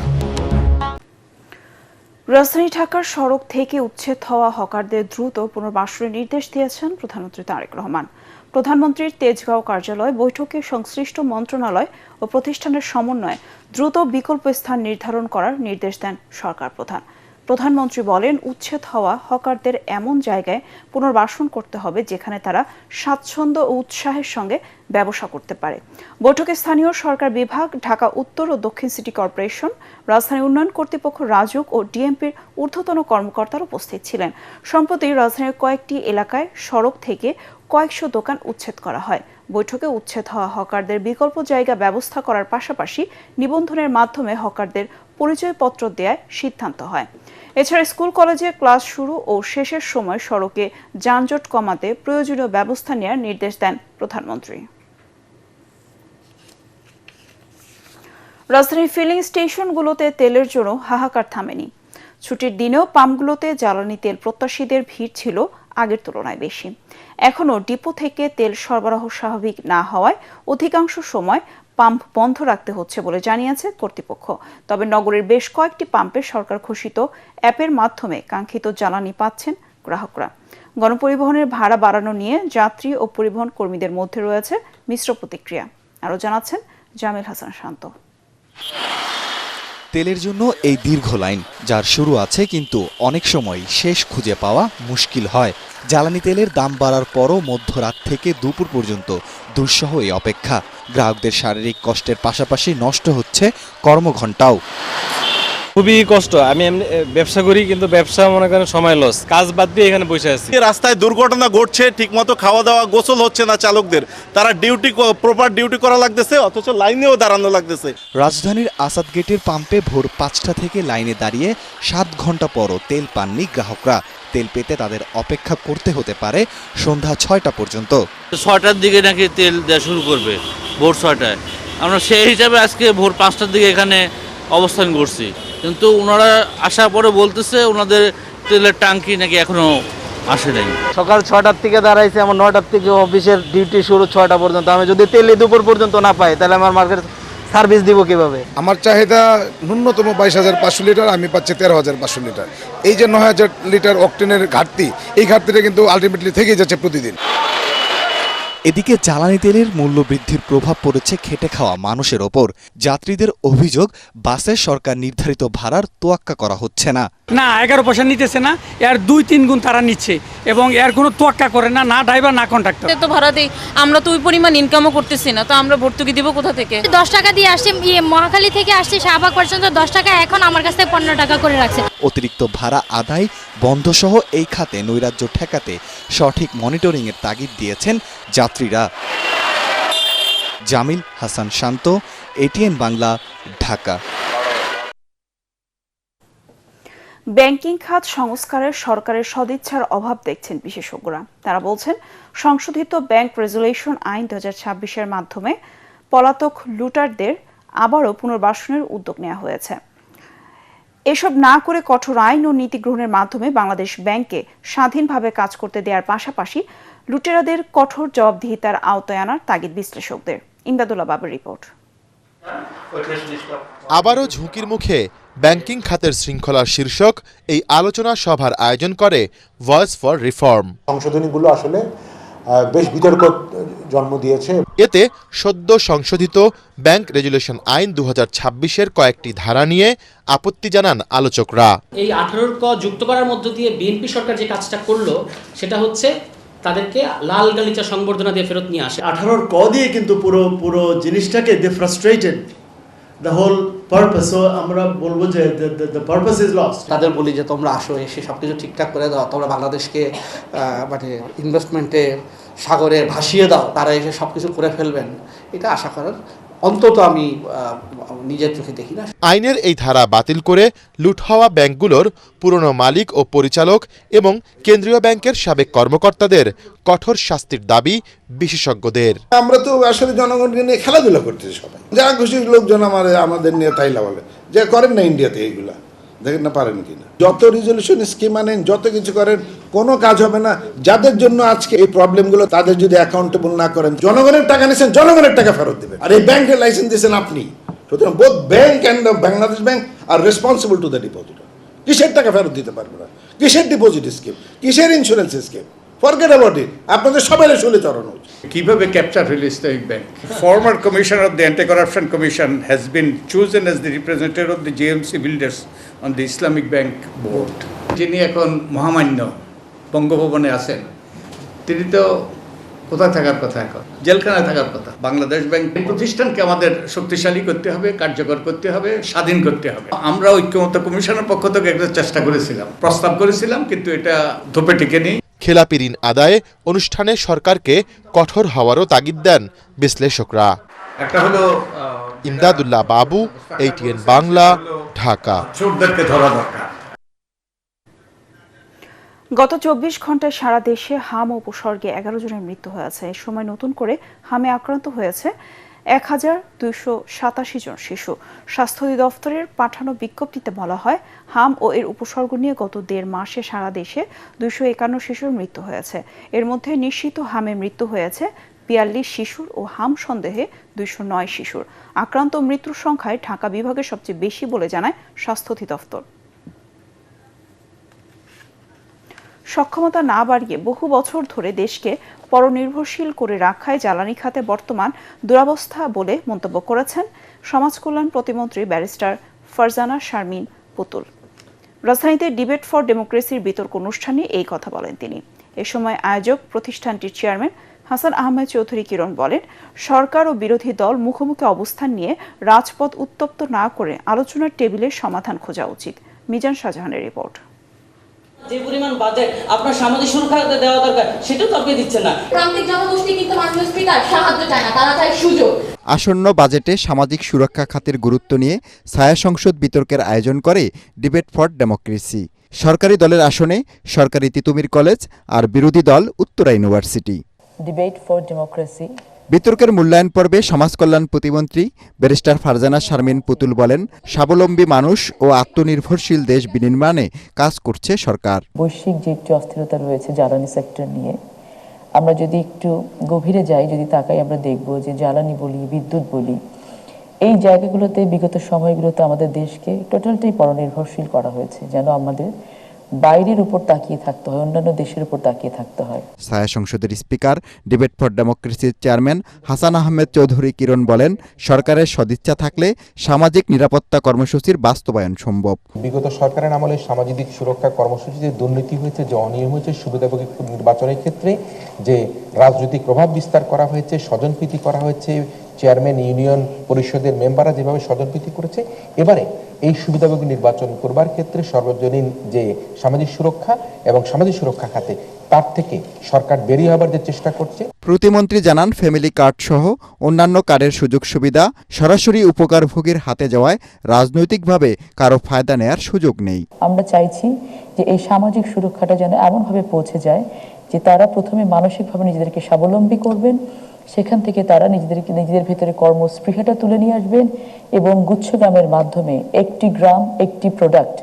রাজধানী ঢাকার সড়ক থেকে উচ্ছেদ হওয়া হকারদের দ্রুত পুনর্বাসনের নির্দেশ দিয়েছেন প্রধানমন্ত্রী তারেক রহমান। প্রধানমন্ত্রীর তেজগাঁও কার্যালয় বৈঠকে সংশ্লিষ্ট মন্ত্রণালয় ও প্রতিষ্ঠানের সমন্বয়ে দ্রুত বিকল্প স্থান নির্ধারণ করার নির্দেশ দেন সরকার প্রধান। প্রধানমন্ত্রী বলেন, উচ্ছেদ হওয়া হকারদের এমন জায়গায় পুনর্বাসন করতে হবে যেখানে তারা স্বাচ্ছন্দ্য ও উৎসাহের সঙ্গে ব্যবসা করতে পারে। বৈঠকে স্থানীয় সরকার বিভাগ, ঢাকা উত্তর ও দক্ষিণ সিটি কর্পোরেশন, রাজধানী উন্নয়ন কর্তৃপক্ষ, রাজউক ও ডিএমপির ঊর্ধ্বতন কর্মকর্তারা উপস্থিত ছিলেন। সম্প্রতি রাজধানীর কয়েকটি এলাকায় সড়ক থেকে কয়েকশো দোকান উচ্ছেদ করা হয়। বৈঠকে উচ্ছেদ হওয়া হকারদের বিকল্প জায়গা ব্যবস্থা করার পাশাপাশি নিবন্ধনের মাধ্যমে হকারদের পরিচয়পত্র দেওয়ার সিদ্ধান্ত হয়। এছাড়া স্কুল কলেজে ক্লাস শুরু ও শেষের সময় সড়কে যানজট কমাতে প্রয়োজনীয় ব্যবস্থা নেওয়ার নির্দেশ দেন প্রধানমন্ত্রী। রাজধানীর ফিলিং স্টেশনগুলোতে তেলের জন্য হাহাকার থামেনি। ছুটির দিনেও পাম্পগুলোতে জ্বালানি তেল প্রত্যাশীদের ভিড় ছিল আগের তুলনায় বেশি। এখনও ডিপো থেকে তেল সরবরাহ স্বাভাবিক না হওয়ায় অধিকাংশ সময় পাম্প বন্ধ রাখতে হচ্ছে বলে জানিয়েছে কর্তৃপক্ষ। তবে নগরের বেশ কয়েকটি পাম্পে সরকার ঘোষিত অ্যাপের মাধ্যমে কাঙ্ক্ষিত জ্বালানি পাচ্ছেন গ্রাহকরা। গণপরিবহনের ভাড়া বাড়ানো নিয়ে যাত্রী ও পরিবহন কর্মীদের মধ্যে রয়েছে মিশ্র প্রতিক্রিয়া। আরও জানাচ্ছেন জামিল হাসান শান্ত। তেলের জন্য এই দীর্ঘ লাইন, যার শুরু আছে কিন্তু অনেক সময় শেষ খুঁজে পাওয়া মুশকিল হয়। জ্বালানি তেলের দাম বাড়ার পরও মধ্যরাত থেকে দুপুর পর্যন্ত দুঃসহ এই অপেক্ষা। গ্রাহকদের শারীরিক কষ্টের পাশাপাশি নষ্ট হচ্ছে কর্মঘণ্টাও। খুবই কষ্ট। আমি এমনি ব্যবসা করি, কিন্তু ব্যবসা মনে করেন সময় লস, কাজ বাদ দিয়ে এখানে বসে আছি। রাস্তায় দুর্ঘটনা ঘটছে, ঠিকমতো খাওয়া দাওয়া গোসল হচ্ছে না চালকদের, তারা প্রপার ডিউটি করা লাগতেছে, অথচ লাইনেও দাঁড়ানো লাগতেছে। রাজধানীর আসাদ গেটের পাম্পে ভোর 5টা থেকে লাইনে দাঁড়িয়ে 7 ঘন্টা পরও তেল পাননি গ্রাহকরা। তেল পেতে তাদের অপেক্ষা করতে হতে পারে সন্ধ্যা 6টা পর্যন্ত। 6টার দিকে নাকি তেল দেওয়া শুরু করবে, ভোর 6টায়। আমরা সেই হিসাবে আজকে ভোর 5টার দিকে এখানে অবস্থান করছি, কিন্তু ওনারা আসার পরে বলতেছে ওনাদের তেলের ট্যাঙ্কি নাকি এখনো আসে নাই। সকাল 6টার থেকে দাঁড়াইছে, আমার 9টার থেকে অফিসের ডিউটি শুরু 6টা পর্যন্ত। আমি যদি তেল দুপুর পর্যন্ত না পাই, তাহলে আমার মার্কেট সার্ভিস দিব কিভাবে? আমার চাহিদা ন্যূনতম 22,500 লিটার, আমি পাচ্ছি 13,500 লিটার। এই যে 9,000 লিটার অকটেনের ঘাটতি, এই ঘাটতিটা কিন্তু আলটিমেটলি থেকেই যাচ্ছে প্রতিদিন। এদিকে জ্বালানি তেলের মূল্য বৃদ্ধির প্রভাব পড়েছে খেটে খাওয়া মানুষের ওপর। যাত্রীদের অভিযোগ, বাসে সরকার নির্ধারিত ভাড়ার তোয়াক্কা করা হচ্ছে না। 11 পয়সা নিতেছে না, এর 2-3 গুণ তারা নিচ্ছে এবং এর কোনো তোয়াক্কা করে না ড্রাইভার না কন্ট্রাক্টর। তো ভাড়া দেই, আমরা তো ওই পরিমাণ ইনকামও করতেছি না, তো আমরা ভর্তুকি দিব কোথা থেকে? 10 টাকা দিয়ে আসছে, মহাখালী থেকে আসছে শাহবাগ পর্যন্ত 10 টাকা, এখন আমার কাছ থেকে 15 টাকা করে রাখছে। অতিরিক্ত ভাড়া আদায় বন্ধসহ এই খাতে নৈরাজ্য ঠেকাতে সঠিক মনিটরিংয়ের তাগিদ দিয়েছেন যাত্রীরা। জামিল হাসান শান্ত, এটিএন বাংলা, ঢাকা। ব্যাংকিং খাত সংস্কারের সরকারের সদিচ্ছার অভাব দেখছেন বিশেষজ্ঞরা। তারা বলছেন, সংশোধিত ব্যাংক রেজুলেশন আইন 2026-এর মাধ্যমে পলাতক লুটারদের আবারও পুনর্বাসনের উদ্যোগ নেওয়া হয়েছে। এসব না করে কঠোর আইন ও নীতি গ্রহণের মাধ্যমে বাংলাদেশ ব্যাংককে স্বাধীনভাবে কাজ করতে দেওয়ার পাশাপাশি লুটেরাদের কঠোর জবাবদিহিতার আওতায় আনার তাগিদ বিশ্লেষকদের। ইমদাদুল্লাহ বাবুর রিপোর্ট। আবারও ঝুঁকির মুখে ব্যাংকিং খাতের শৃঙ্খলার শীর্ষক এই আলোচনা সভার আয়োজন করে ভয়েস ফর রিফর্ম। সংশোধনীগুলো আসলে বেশ বিতর্ক জন্ম দিয়েছে। এতে সদ্য সংশোধিত ব্যাংক রেজুলেশন আইন 2026-এর কয়েকটি ধারা নিয়ে আপত্তি জানান আলোচকরা। এই 18 ক যুক্ত করার মধ্য দিয়ে বিএনপি সরকার যে কাজটা করলো, সেটা হচ্ছে তাদেরকে লাল গালিচা সংবর্ধনা দিয়ে ফেরত নিয়ে আসে। 18 ক দিয়ে কিন্তু পুরো জিনিসটাকে they frustrated the whole purpose. So আমরা বলবো যে দ্য পারপাস ইজ লস্ট। তাদের বলি যে তোমরা আসো, এসে সবকিছু ঠিকঠাক করে দাও, তোমরা বাংলাদেশকে মানে ইনভেস্টমেন্টে সাগরে ভাসিয়ে দাও, তারা এসে সবকিছু করে ফেলবেন, এটা আশা করার অন্তত আমি নিজের চোখে দেখি না। আইনের এই ধারা বাতিল করে লুট হওয়া ব্যাংকগুলোর পুরনো মালিক ও পরিচালক এবং কেন্দ্রীয় ব্যাংকের সাবেক কর্মকর্তাদের কঠোর শাস্তির দাবি বিশেষজ্ঞদের। আমরা তো আসলে জনগণকে নিয়ে খেলাধুলা করতেছি, সবাই যা খুশি লোকজন আমাদের নিয়ে তাইলা বলে যে করেন না ইন্ডিয়াতে, এইগুলা দেখেন না পারেন কিনা। যত রিজলিউশন স্কিম আনেন, যত কিছু করেন, কোনো কাজ হবে না। যাদের জন্য আজকে এই প্রবলেমগুলো, তাদের যদি অ্যাকাউন্টেবল না করেন, জনগণের টাকা নিয়েছেন, জনগণের টাকা ফেরত দেবেন। আর এই ব্যাংকের লাইসেন্স দিয়েছেন আপনি, সুতরাং both bank and Bangladesh bank R responsible to the depositor. কিসের টাকা ফেরত দিতে পারবে না? কিসের ডিপোজিট স্কিম? কিসের insurance scheme? Forget about it. আপনাদের সবাই শুলে চড়ানো উচিত। কিভাবে ক্যাপচার হইল Islamic bank? Former commissioner of the anti corruption commission has been chosen as the representative of the JMC builders on the Islamic bank board. যিনি এখন মহামান্য বঙ্গভবনে আছেন, তিনি তো কোথায় থাকার কথা? এখন জেলখানায় থাকার কথা। বাংলাদেশ ব্যাংক প্রতিষ্ঠানকে আমাদের শক্তিশালী করতে হবে, কার্যকর করতে হবে, স্বাধীন করতে হবে। আমরা ঐক্যমত্য কমিশনের পক্ষ থেকে একটা চেষ্টা করেছিলাম, প্রস্তাব করেছিলাম, কিন্তু এটা ধোপে টিকেনি। খেলাপি ঋণ আদায়ে অনুষ্ঠানে সরকারকে কঠোর হওয়ারও তাগিদ দেন বিশ্লেষকরা। একটা হলো ইমদাদুল্লাহ বাবু, এটিএন বাংলা, ঢাকা। চোরদেরকে ধরা দরকার। গত 24 ঘন্টায় সারা দেশে হাম উপসর্গে 11 জনের মৃত্যু হয়েছে। এ সময় নতুন করে হামে আক্রান্ত হয়েছে 1287 জন শিশু। স্বাস্থ্য অধিদপ্তরের পাঠানো বিজ্ঞপ্তিতে বলা হয়, হাম ও এর উপসর্গ নিয়ে গত 1.5 মাসে সারা দেশে 251 শিশুর মৃত্যু হয়েছে। এর মধ্যে নিশ্চিত হামে মৃত্যু হয়েছে 42 শিশুর ও হাম সন্দেহে 209 শিশুর। আক্রান্ত মৃত্যুর সংখ্যায় ঢাকা বিভাগে সবচেয়ে বেশি বলে জানায় স্বাস্থ্য অধিদপ্তর। সক্ষমতা না বাড়িয়ে বহু বছর ধরে দেশকে পরনির্ভরশীল করে রাখায় জ্বালানি খাতে বর্তমান দুরবস্থা বলে মন্তব্য করেছেন সমাজ কল্যাণ প্রতিমন্ত্রী ব্যারিস্টার ফারজানা শারমিন পুতুল। রাজধানীতে ডিবেট ফর ডেমোক্রেসির বিতর্ক অনুষ্ঠানে এই কথা বলেন তিনি। এ সময় আয়োজক প্রতিষ্ঠানটির চেয়ারম্যান হাসান আহমেদ চৌধুরী কিরণ বলেন, সরকার ও বিরোধী দল মুখোমুখি অবস্থান নিয়ে রাজপথ উত্তপ্ত না করে আলোচনার টেবিলে সমাধান খোঁজা উচিত। মিজান শাহজাহানের রিপোর্ট। যে পরিমাণ বাজেট আপনার সামাজিক সুরক্ষা দেওয়া দরকার সেটাও তো আপনি দিচ্ছেন না। প্রান্তিক জনগোষ্ঠী কিন্তু মাননীয় স্পিকার সাহায্য চায় না, তারা চায় সুযোগ। আসন্ন বাজেটে সামাজিক সুরক্ষা খাতের গুরুত্ব নিয়ে ছায়া সংসদ বিতর্কের আয়োজন করে ডিবেট ফর ডেমোক্রেসি। সরকারি দলের আসনে সরকারি তিতুমির কলেজ আর বিরোধী দল Uttara university. Debate for democracy বিতর্কের মূল্যায়ন পর্বে সমাজ কল্যাণ প্রতিমন্ত্রী ব্যারিস্টার ফারজানা শারমিন পুতুল বলেন, স্বাবলম্বী মানুষ ও আত্মনির্ভরশীল দেশ বিনির্মাণে কাজ করছে সরকার। বৈশ্বিক যে একটু অস্থিরতা রয়েছে জ্বালানি সেক্টর নিয়ে, আমরা যদি একটু গভীরে যাই, যদি তাকাই, আমরা দেখব যে জ্বালানি বলি, বিদ্যুৎ বলি, এই জায়গাগুলোতে বিগত সময়গুলোতে আমাদের দেশকে টোটালটাই পরনির্ভরশীল করা হয়েছে, যেন আমাদের বাইরের উপর তাকিয়ে থাকতে হয়, অন্যান্য দেশের উপর তাকিয়ে থাকতে হয়। ছায়া সংসদের স্পিকার ডিবেট ফর ডেমোক্রেসির চেয়ারম্যান হাসান আহমেদ চৌধুরী কিরণ বলেন, সরকারের সদিচ্ছা থাকলে সামাজিক নিরাপত্তা কর্মসূচির বাস্তবায়ন সম্ভব। বিগত সরকারের আমলে সামাজিক সুরক্ষা কর্মসূচিতে দুর্নীতি হয়েছে, যে অনিয়ম হয়েছে, সুবিধাভোগী নির্বাচনের ক্ষেত্রে যে রাজনৈতিক প্রভাব বিস্তার করা হয়েছে, স্বজনপ্রীতি করা হয়েছে, চেয়ারম্যান ইউনিয়ন পরিষদের মেম্বাররা যেভাবে স্বজনপ্রীতি করেছে, এবারে এই সুবিধাভোগী নির্বাচন করবার ক্ষেত্রে সর্বজনীন যে সামাজিক সুরক্ষা এবং সামাজিক সুরক্ষা খাতে তার থেকে সরকার বেরিয়ে হবার যে চেষ্টা করছে। প্রতিমন্ত্রী জানান, ফ্যামিলি কার্ড সহ অন্যান্য কার্ডের সুযোগ সুবিধা সরাসরি উপকারভোগীর হাতে যাওয়ায় রাজনৈতিকভাবে কারো ফায়দা নেয়ার সুযোগ নেই। আমরা চাইছি যে এই সামাজিক সুরক্ষাটা যেন এমনভাবে পৌঁছে যায় যে তারা প্রথমে মানসিকভাবে নিজেদেরকে স্বাবলম্বী করবেন, সেখান থেকে তারা নিজেদের ভিতরে কর্মস্পৃহাটা তুলে নিয়ে আসবেন এবং গুচ্ছগ্রামের মাধ্যমে একটি গ্রাম একটি প্রোডাক্ট,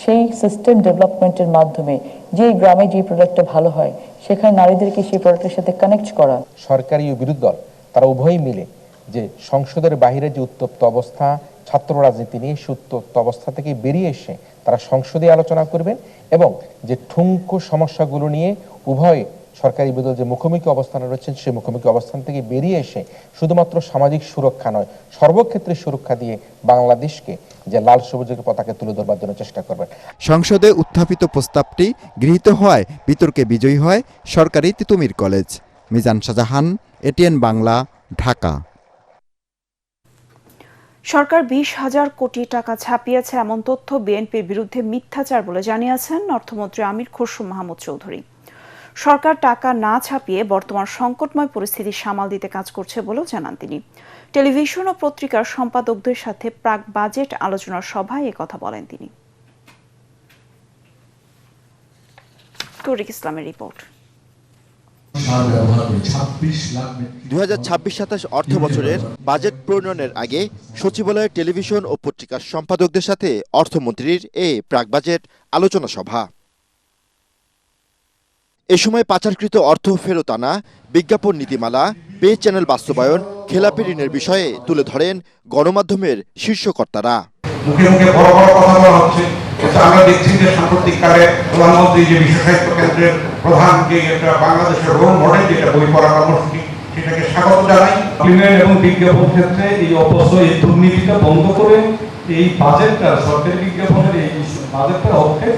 সেই সিস্টেম ডেভেলপমেন্টের মাধ্যমে যে গ্রামে যে প্রোডাক্টটা ভালো হয় সেখানে নারীদেরকে সেই প্রোডাক্টের সাথে কানেক্ট করা। সরকারি ও বিরোধী দল তারা উভয়ই মিলে যে সংসদের বাইরে যে উত্তপ্ত অবস্থা, ছাত্র রাজনীতি নিয়ে উত্তপ্ত অবস্থা থেকে বেরিয়ে এসে তারা সংসদে আলোচনা করবেন এবং যে ঠুনকো সমস্যাগুলো নিয়ে উভয় সরকারি বিরোধী যে মুখোমুখি অবস্থানে রয়েছেন, সেই মুখোমুখি অবস্থান থেকে বেরিয়ে এসে শুধুমাত্র সামাজিক সুরক্ষা নয়, সর্বক্ষেত্রে সুরক্ষা দিয়ে বাংলাদেশকে যে লাল সবুজের পতাকা তুলে ধরবার জন্য চেষ্টা করবেন। সংসদে উত্থাপিত প্রস্তাবটি গৃহীত হওয়ায় বিতর্কে বিজয়ী হয় সরকারি তিতুমির কলেজ। মিজান শাহজাহান, এটিএন বাংলা, ঢাকা। সরকার 20,000 কোটি টাকা ছাপিয়েছে এমন তথ্য বিএনপির বিরুদ্ধে মিথ্যাচার বলে জানিয়েছেন অর্থমন্ত্রী আমির খসরু মাহমুদ চৌধুরী। সরকার টাকা না ছাপিয়ে বর্তমান সংকটময় পরিস্থিতি সামাল দিতে কাজ করছে বলেও জানান তিনি। টেলিভিশন ও পত্রিকার সম্পাদকদের সাথে প্রাক বাজেট আলোচনার সভায় একথা বলেন তিনি। তৌরিক ইসলামের রিপোর্ট। 2026-27 অর্থ বছরের বাজেট প্রণয়নের আগে সচিবালয়ের টেলিভিশন ও পত্রিকার সম্পাদকদের সাথে অর্থমন্ত্রীর এই প্রাক বাজেট আলোচনা সভা। এ সময় পাচারকৃত অর্থ ফেরত আনা, বিজ্ঞাপন নীতিমালা, পে চ্যানেল বাস্তবায়ন, খেলাপি ঋণের বিষয়ে তুলে ধরেন গণমাধ্যমের শীর্ষকর্তারা। মুখে মুখে বড় বড় কথা বলা হচ্ছে, আমরা দেখছি যে সাম্প্রতিককালে প্রধানমন্ত্রী যে বিশ্ব সাহিত্য কেন্দ্রের প্রধান যে একটা বাংলাদেশের রোল মডেল যেটা বই পড়া কর্মসূচি, সেটাকে স্বাগত জানাই। ক্লিনের এবং বিজ্ঞাপন ক্ষেত্রে এই অপচয়, এই দুর্নীতিটা বন্ধ করে এই বাজেটটা, সরকারি বিজ্ঞাপনের এই বাজেটটা অর্থে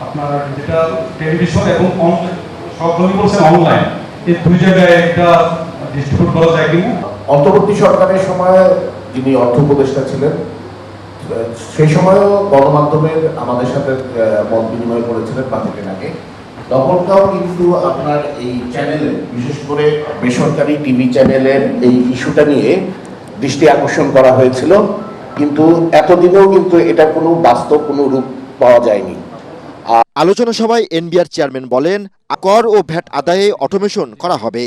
আপনার যেটা টেলিভিশন এবং সবগুলি বলছেন অনলাইন, এই দুই জায়গায় একটা ডিস্ট্রিবিউট করা যায় কিনা। অন্তর্বর্তী সরকারের সময় যিনি অর্থ উপদেষ্টা ছিলেন, সেই সময়ও গণমাধ্যমের আমাদের সাথে মত বিনিময় করেছিলেন বাজেটের আগে। তখনটাও কিন্তু আপনার এই চ্যানেলে, বিশেষ করে বেসরকারি টিভি চ্যানেলের এই ইস্যুটা নিয়ে দৃষ্টি আকর্ষণ করা হয়েছিল, কিন্তু এতদিনেও কিন্তু এটা কোনো বাস্তব কোনো রূপ পাওয়া যায়নি। আলোচনা সভায় এনবিআর চেয়ারম্যান বলেন, কর ও ভ্যাট আদায়ে অটোমেশন করা হবে।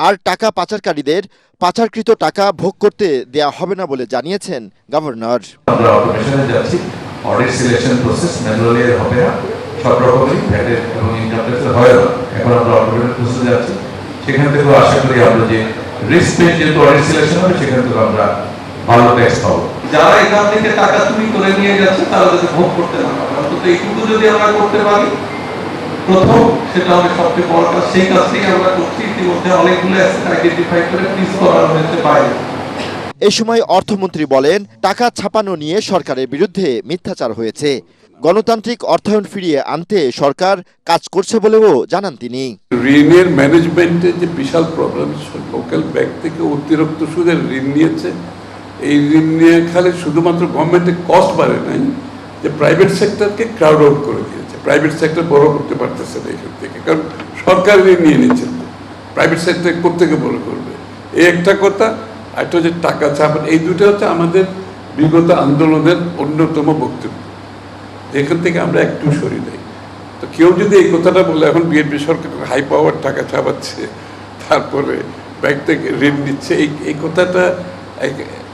আর টাকা পাচারকারীদের পাচারকৃত টাকা ভোগ করতে দেয়া হবে না বলে জানিয়েছেন গভর্নর। আমরা অটোমেশনে যাচ্ছি, অডিট সিলেকশন প্রসেস ম্যানুয়ালি হবে না, সব রকমের ভ্যাটের এবং ইনকাম ট্যাক্সের হয় না। এখন আমরা অটোমেটেড প্রসেসে যাচ্ছি, সেখান থেকেও আশা করি আমরা যে রিস্ক পেয়ে যেহেতু অডিট সিলেকশন হবে সেখান থেকে আমরা ভালো ট্যাক্স পাবো। যারা এখান থেকে টাকা চুরি করে নিয়ে যাচ্ছে তারা যাতে ভোগ করতে না পারে, অন্তত এইটুকু যদি আমরা করতে পারি প্রথম, সেটা হবে সবচেয়ে বড় কাজ। সেই কাজটাই আমরা করছি, ইতিমধ্যে অনেকগুলো অ্যাসেট আইডেন্টিফাই করে ফ্রিজ করা হয়েছে বাইরে। এই সময় অর্থমন্ত্রী বলেন, টাকা ছাপানো নিয়ে সরকারের বিরুদ্ধে মিথ্যাচার হয়েছে। গণতান্ত্রিক অর্থায়ন ফিরিয়ে আনতে সরকার কাজ করছে বলেও জানান তিনি। ঋণের ম্যানেজমেন্টে যে বিশাল প্রবলেম, লোকাল ব্যাংক থেকে অতিরিক্ত সুদের ঋণ নিয়েছে। এই ঋণ নিয়ে খালি শুধুমাত্র গভর্নমেন্টের কস্ট বাড়ে নাই, যে প্রাইভেট সেক্টরকে ক্রাউড আউট করে দিয়েছে। প্রাইভেট সেক্টর বড় করতে পারতেছে না এখান থেকে, কারণ সরকার ঋণ নিয়ে নিচ্ছে, প্রাইভেট সেক্টর কোত্থেকে বড় করবে, এই একটা কথা। একটা যে টাকা ছাপান, এই দুটো হচ্ছে আমাদের বিগত আন্দোলনের অন্যতম বক্তব্য। এখান থেকে আমরা একটু সরি দেই। তো কেউ যদি এই কথাটা বলে এখন বিএনপি সরকার হাই পাওয়ার টাকা ছাপাচ্ছে, তারপরে ব্যাংক থেকে ঋণ নিচ্ছে, এই কথাটা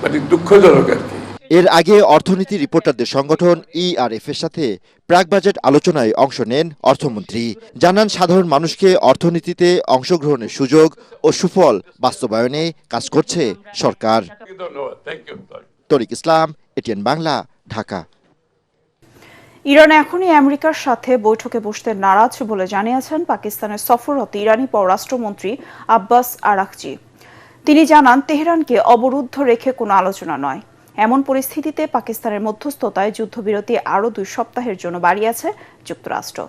মানে দুঃখজনক আর কি। এর আগে অর্থনীতি রিপোর্টারদের সংগঠন ইআরএফ এর সাথে প্রাক বাজেট আলোচনায় অংশ নেন অর্থমন্ত্রী। জানান, সাধারণ মানুষকে অর্থনীতিতে অংশগ্রহণের সুযোগ ও সুফল বাস্তবায়নে কাজ করছে সরকার। তরিক ইসলাম, এটিএন বাংলা, ঢাকা। ইরান এখনই আমেরিকার সাথে বৈঠকে বসতে নারাজ বলে জানিয়েছেন পাকিস্তানের সফররত ইরানি পররাষ্ট্রমন্ত্রী আব্বাস আরাকচি। তিনি জানান, তেহরানকে অবরুদ্ধ রেখে কোনো আলোচনা নয়। এমন পরিস্থিতিতে পাকিস্তানের মধ্যস্থতায় যুদ্ধবিরতি আরও 2 সপ্তাহের জন্য বাড়িয়েছে যুক্তরাষ্ট্র।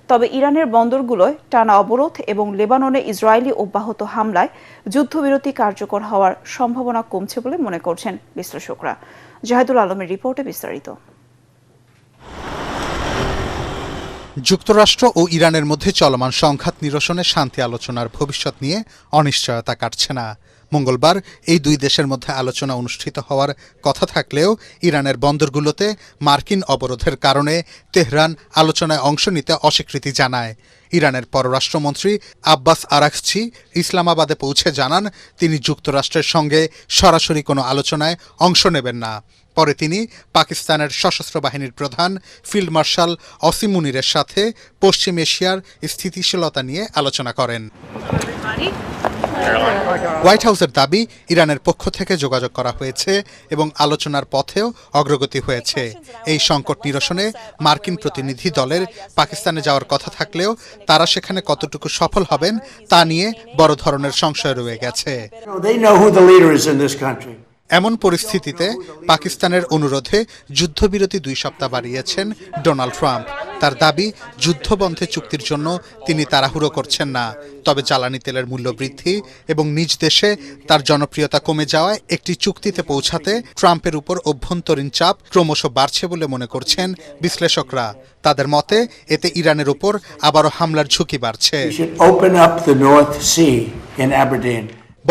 তবে ইরানের বন্দরগুলোয় টানা অবরোধ এবং লেবাননে ইসরায়েলি অব্যাহত হামলায় যুদ্ধবিরতি কার্যকর হওয়ার সম্ভাবনা কমছে বলে মনে করছেন বিশ্লেষকরা। জাহিদুল আলমের রিপোর্টে বিস্তারিত। যুক্তরাষ্ট্র ও ইরানের মধ্যে চলমান সংঘাত নিরসনে শান্তি আলোচনার ভবিষ্যৎ নিয়ে অনিশ্চয়তা কাটছে না। মঙ্গলবার এই 2 দেশের মধ্যে আলোচনা অনুষ্ঠিত হওয়ার কথা থাকলেও ইরানের বন্দরগুলোতে মার্কিন অবরোধের কারণে তেহরান আলোচনায় অংশ নিতে অস্বীকৃতি জানায়। ইরানের পররাষ্ট্রমন্ত্রী আব্বাস আরাকচি ইসলামাবাদে পৌঁছে জানান, তিনি যুক্তরাষ্ট্রের সঙ্গে সরাসরি কোনো আলোচনায় অংশ নেবেন না। পরে তিনি পাকিস্তানের সশস্ত্র বাহিনীর প্রধান ফিল্ড মার্শাল অসিম মুনিরের সাথে পশ্চিম এশিয়ার স্থিতিশীলতা নিয়ে আলোচনা করেন। হোয়াইট হাউসের দাবি, ইরানের পক্ষ থেকে যোগাযোগ করা হয়েছে এবং আলোচনার পথেও অগ্রগতি হয়েছে। এই সংকট নিরসনে মার্কিন প্রতিনিধি দলের পাকিস্তানে যাওয়ার কথা থাকলেও তারা সেখানে কতটুকু সফল হবেন তা নিয়ে বড় ধরনের সংশয় রয়ে গেছে। এমন পরিস্থিতিতে পাকিস্তানের অনুরোধে যুদ্ধবিরতি 2 সপ্তাহ বাড়িয়েছেন ডোনাল্ড ট্রাম্প। তার দাবি, যুদ্ধবন্ধে চুক্তির জন্য তিনি তাড়াহুড়ো করছেন না। তবে জ্বালানি তেলের মূল্য বৃদ্ধি এবং নিজ দেশে তার জনপ্রিয়তা কমে যাওয়ায় একটি চুক্তিতে পৌঁছাতে ট্রাম্পের উপর অভ্যন্তরীণ চাপ ক্রমশ বাড়ছে বলে মনে করছেন বিশ্লেষকরা। তাদের মতে এতে ইরানের উপর আবারও হামলার ঝুঁকি বাড়ছে।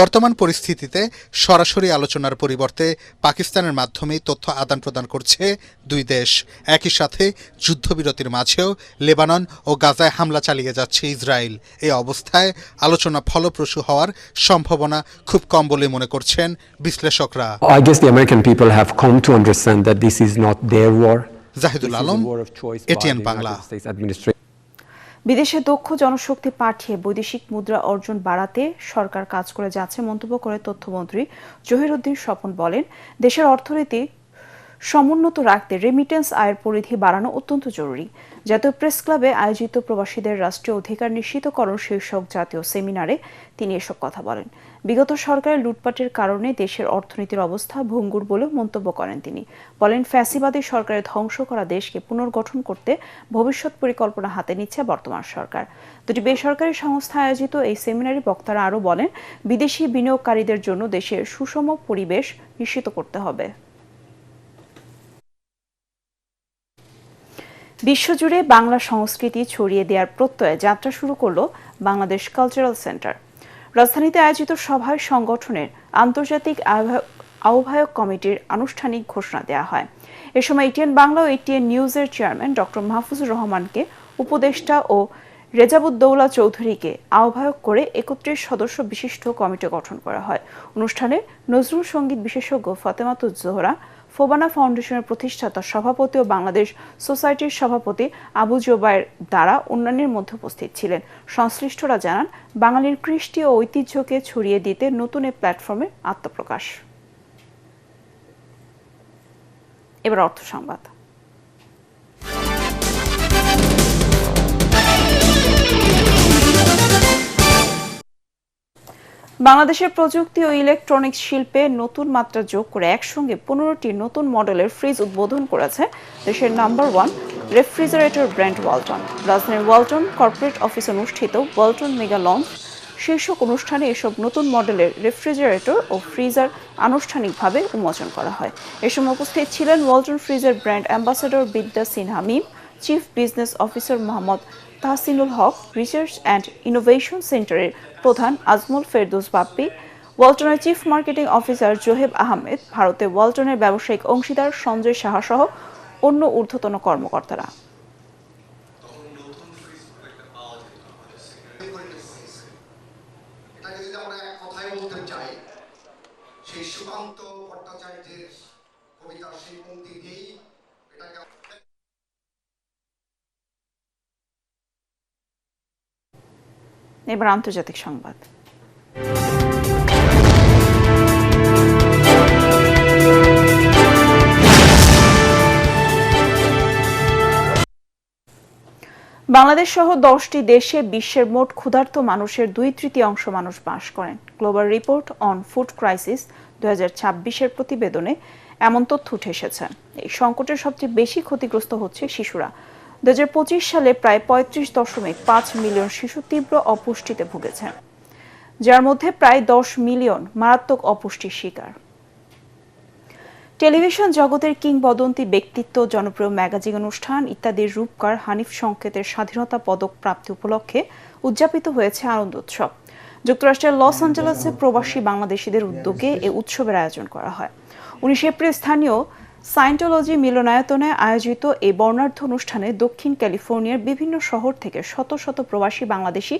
বর্তমান পরিস্থিতিতে সরাসরি আলোচনার পরিবর্তে পাকিস্তানের মাধ্যমেই তথ্য আদান প্রদান করছে 2 দেশ। একই সাথে যুদ্ধবিরতির মাঝেও লেবানন ও গাজায় হামলা চালিয়ে যাচ্ছে ইসরায়েল। এই অবস্থায় আলোচনা ফলপ্রসূ হওয়ার সম্ভাবনা খুব কম বলে মনে করছেন বিশ্লেষকরা। I guess the American people have come to understand that this is not their war. Zahidul Alam, ATN Bangla. বিদেশে দক্ষ জনশক্তি পাঠিয়ে বৈদেশিক মুদ্রা অর্জন বাড়াতে সরকার কাজ করে যাচ্ছে মন্তব্য করে তথ্যমন্ত্রী জহিরুদ্দিন স্বপন বলেন, দেশের অর্থনীতি সমুন্নত রাখতে রেমিটেন্স আয়ের পরিধি বাড়ানো অত্যন্ত জরুরি। জাতীয় প্রেস ক্লাবে আয়োজিত প্রবাসীদের রাষ্ট্রীয় অধিকার নিশ্চিতকরণ শীর্ষক জাতীয় সেমিনারে তিনি এসব কথা বলেন। বিগত সরকারের লুটপাটের কারণে দেশের অর্থনীতির অবস্থা ভঙ্গুর বলেও মন্তব্য করেন তিনি। বলেন, ফ্যাসিবাদী সরকারের ধ্বংস করা দেশকে পুনর্গঠন করতে ভবিষ্যৎ পরিকল্পনা হাতে নিচ্ছে বর্তমান সরকার। 2টি বেসরকারি সংস্থা আয়োজিত এই সেমিনারে বক্তারা আরও বলেন, বিদেশি বিনিয়োগকারীদের জন্য দেশের সুষম পরিবেশ নিশ্চিত করতে হবে। বিশ্বজুড়ে বাংলা সংস্কৃতি ছড়িয়ে দেওয়ার প্রত্যয়ে যাত্রা শুরু করল বাংলাদেশ কালচারাল সেন্টার। রাজধানীতে আয়োজিত সভায় সংগঠনের আন্তর্জাতিক আহ্বায়ক কমিটির আনুষ্ঠানিক ঘোষণা দেওয়া হয়। এ সময় এটিএন বাংলা ও এটিএন নিউজের চেয়ারম্যান ডক্টর মাহফুজুর রহমানকে উপদেষ্টা ও রেজাবুদ্দৌলা চৌধুরীকে আহ্বায়ক করে ৩১ সদস্য বিশিষ্ট কমিটি গঠন করা হয়। অনুষ্ঠানে নজরুল সঙ্গীত বিশেষজ্ঞ ফাতেমাতুজ জোহরা, ফোবানা ফাউন্ডেশনের প্রতিষ্ঠাতা সভাপতি ও বাংলাদেশ সোসাইটির সভাপতি আবু জোবায়ের দ্বারা অন্যান্যের মধ্যে উপস্থিত ছিলেন। সংশ্লিষ্টরা জানান, বাঙালির কৃষ্টি ও ঐতিহ্যকে ছড়িয়ে দিতে নতুন এই প্ল্যাটফর্মের আত্মপ্রকাশ। এবার অর্থ সংবাদ। বাংলাদেশের প্রযুক্তি ও ইলেকট্রনিক্স শিল্পে নতুন মাত্রা যোগ করে একসঙ্গে 15টি নতুন মডেলের ফ্রিজ উদ্বোধন করেছে দেশের নাম্বার 1 রেফ্রিজারেটর ব্র্যান্ড ওয়ালটন। রাজধানীর ওয়ালটন কর্পোরেট অফিসে অনুষ্ঠিত ওয়ালটন মেগা লঞ্চ শীর্ষক অনুষ্ঠানে এসব নতুন মডেলের রেফ্রিজারেটর ও ফ্রিজার আনুষ্ঠানিকভাবে উন্মোচন করা হয়। এ সময় উপস্থিত ছিলেন Walton freezer brand ambassador Bidya Sinha Mim, chief business officer Mohammad Tahsinul Haque, research and innovation সেন্টারের প্রধান আজমল ফেরদৌস বাপ্পি, ওয়ালটনের chief marketing officer Zoheb Ahmed, ভারতে ওয়ালটনের ব্যবসায়িক অংশীদার সঞ্জয় সাহা সহ অন্য ঊর্ধ্বতন কর্মকর্তারা। এবার আন্তর্জাতিক সংবাদ। বাংলাদেশ সহ 10টি দেশে বিশ্বের মোট ক্ষুধার্ত মানুষের 2/3 মানুষ বাস করেন। Global report on food crisis 2026-এর প্রতিবেদনে এমন তথ্য উঠে এসেছে। এই সংকটের সবচেয়ে বেশি ক্ষতিগ্রস্ত হচ্ছে শিশুরা। 2025 সালে প্রায় 35.5 মিলিয়ন শিশু তীব্র অপুষ্টিতে ভুগেছেন, যার মধ্যে প্রায় 10 মিলিয়ন মারাত্মক অপুষ্টির শিকার। টেলিভিশন জগতের কিংবদন্তি ব্যক্তিত্ব, জনপ্রিয় ম্যাগাজিন অনুষ্ঠান ইত্যাদির রূপকার হানিফ সংকেতের স্বাধীনতা পদক প্রাপ্তি উপলক্ষে উদযাপিত হয়েছে আনন্দ উৎসব। যুক্তরাষ্ট্রের লস অ্যাঞ্জেলেসে প্রবাসী বাংলাদেশিদের উদ্যোগে এ উৎসবের আয়োজন করা হয়। 19 এপ্রিল স্থানীয় সায়েন্টোলজি মিলনায়তনে আয়োজিত এই বর্ণাঢ্য অনুষ্ঠানে দক্ষিণ ক্যালিফোর্নিয়ার বিভিন্ন শহর থেকে শত শত প্রবাসী বাংলাদেশি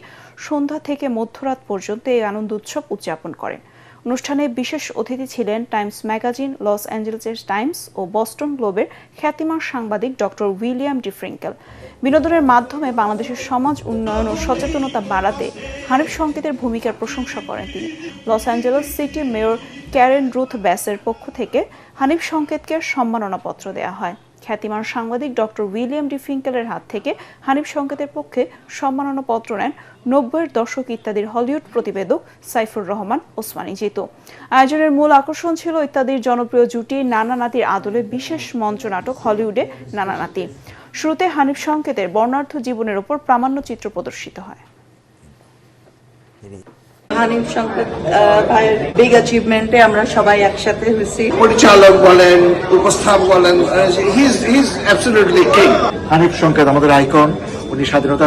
সন্ধ্যা থেকে মধ্যরাত পর্যন্ত এই আনন্দ উৎসব উদযাপন করেন। অনুষ্ঠানে বিশেষ অতিথি ছিলেন টাইমস ম্যাগাজিন, লস অ্যাঞ্জেলেসের টাইমস ও বস্টন গ্লোবের খ্যাতিমান সাংবাদিক ডক্টর উইলিয়াম ডি ফ্রিঙ্কেল। বিনোদনের মাধ্যমে বাংলাদেশের সমাজ উন্নয়ন ও সচেতনতা বাড়াতে হানিফ সংকেতের ভূমিকার প্রশংসা করেন তিনি। Los Angeles city mayor Karen Ruth ব্যাসের পক্ষ থেকে হানিফ সংকেতকে সম্মাননাপত্র দেওয়া হয়। খ্যাতিমান সাংবাদিক ডক্টর উইলিয়াম ডি ফ্রিঙ্কেলের হাত থেকে হানিফ সংকেতের পক্ষে সম্মাননাপত্র নেন 90-এর দশক ইত্যাদির হলিউড প্রতিবেদক সাইফুর রহমান ওসমানী জিতু। আয়োজনের মূল আকর্ষণ ছিল ইত্যাদির জনপ্রিয় জুটি নানা নাতির আদলে বিশেষ মঞ্চনাটক হলিউডে নানা নাতি। শুরুতে হানিফ সংকেতের বর্ণাঢ্য জীবনের উপর প্রামাণ্যচিত্র প্রদর্শিত হয়। হানিফ সংকেত ভাইয়ের বিগ অ্যাচিভমেন্টে আমরা সবাই একসাথে হয়েছি। পরিচালক বলেন, উপস্থাপক বলেন, he is absolutely king. Hanif সংকেত আমাদের আইকন, উনি স্বাধীনতা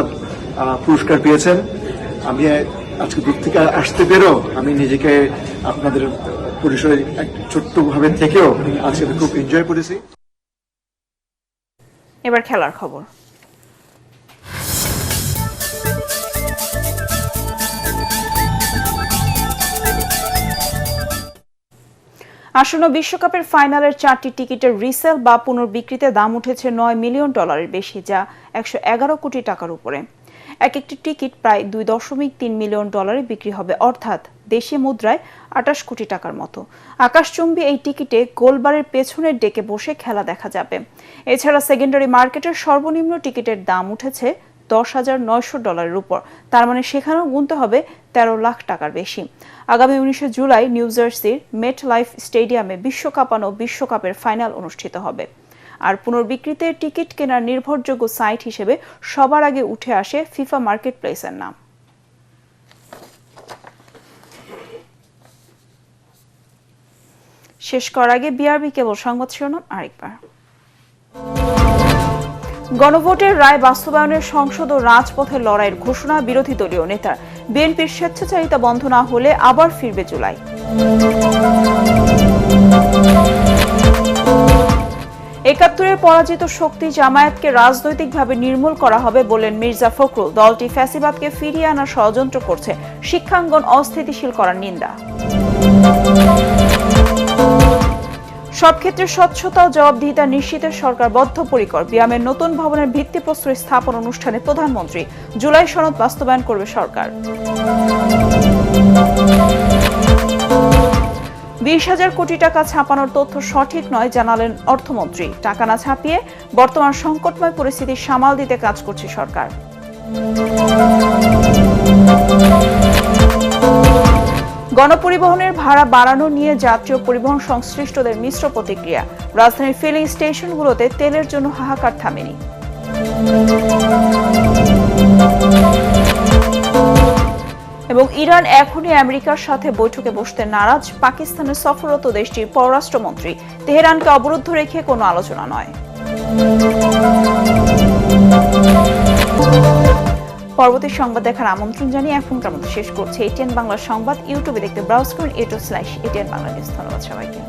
পুরস্কার পেয়েছেন। আমি আজকে দূর থেকে আসতে পেরেও আমি নিজেকে আপনাদের পরিসরে ছোট্ট ভাবে থেকেও আজকে খুব এনজয় করেছি। এবার খেলার খবর। আসন্ন বিশ্বকাপের ফাইনালের 4টি টিকিটের রিসেল বা পুনর্বিক্রিতে দাম উঠেছে $9 মিলিয়ন বেশি, যা 111 কোটি টাকার উপরে। এক একটি টিকিট প্রায় $2.3 মিলিয়ন বিক্রি হবে, অর্থাৎ দেশি মুদ্রায় 28 কোটি টাকার মতো। আকাশচুম্বী এই টিকিটে গোলবারের পেছনের ডেকে বসে খেলা দেখা যাবে। এছাড়া সেকেন্ডারি মার্কেটের সর্বনিম্ন টিকিটের দাম উঠেছে $10,900 উপর, তার মানে সেখানেও গুনতে হবে 13 লাখ টাকার বেশি। আগামী 19 জুলাই নিউ জার্সির মেট লাইফ স্টেডিয়ামে বিশ্বকাপের ফাইনাল অনুষ্ঠিত হবে। আর পুনর্বিক্রিতে টিকিট কেনার নির্ভরযোগ্য সাইট হিসেবে সবার আগে উঠে আসে ফিফা মার্কেট প্লেসের নাম। শেষ করার আগে বিআরবি কেবল সংবাদ শিরোনাম আরেকবার। গণভোটের রায় বাস্তবায়নের সংসদ ও রাজপথের লড়াইয়ের ঘোষণা বিরোধী দলীয় নেতার। বিএনপির স্বেচ্ছাচারিতা বন্ধ না হলে আবার ফিরবে জুলাই। একাত্তরের পরাজিত শক্তি জামায়াতকে রাজনৈতিকভাবে নির্মূল করা হবে বললেন মির্জা ফখরুল। দলটি ফ্যাসিবাদকে ফিরিয়ে আনার ষড়যন্ত্র করছে, শিক্ষাঙ্গন অস্থিতিশীল করার নিন্দা। সব ক্ষেত্রে স্বচ্ছতা ও জবাবদিহিতা নিশ্চিতে সরকার বদ্ধপরিকর। বিয়ামের নতুন ভবনের ভিত্তিপ্রস্তর স্থাপন অনুষ্ঠানে প্রধানমন্ত্রী। জুলাই সনদ বাস্তবায়ন করবে সরকার। 20,000 কোটি টাকা ছাপানোর তথ্য সঠিক নয় জানালেন অর্থমন্ত্রী। টাকা না ছাপিয়ে বর্তমান সংকটময় পরিস্থিতি সামাল দিতে কাজ করছে সরকার। গণপরিবহনের ভাড়া বাড়ানো নিয়ে যাত্রী ও পরিবহন সংশ্লিষ্টদের মিশ্র প্রতিক্রিয়া। রাজধানীর ফিলিং স্টেশনগুলোতে তেলের জন্য হাহাকার থামেনি। এবং ইরান এখনই আমেরিকার সাথে বৈঠকে বসতে নারাজ। পাকিস্তানের সফররত দেশটির পররাষ্ট্রমন্ত্রী। তেহরানকে অবরুদ্ধ রেখে কোনো আলোচনা নয়। পরবর্তী সংবাদ দেখার আমন্ত্রণ জানিয়ে এখনকার মতো শেষ করছে এটিএন বাংলা সংবাদ। ইউটিউবে দেখতে ব্রাউজ করুন youtube/ATN বাংলা নিউজ। ধন্যবাদ সবাইকে।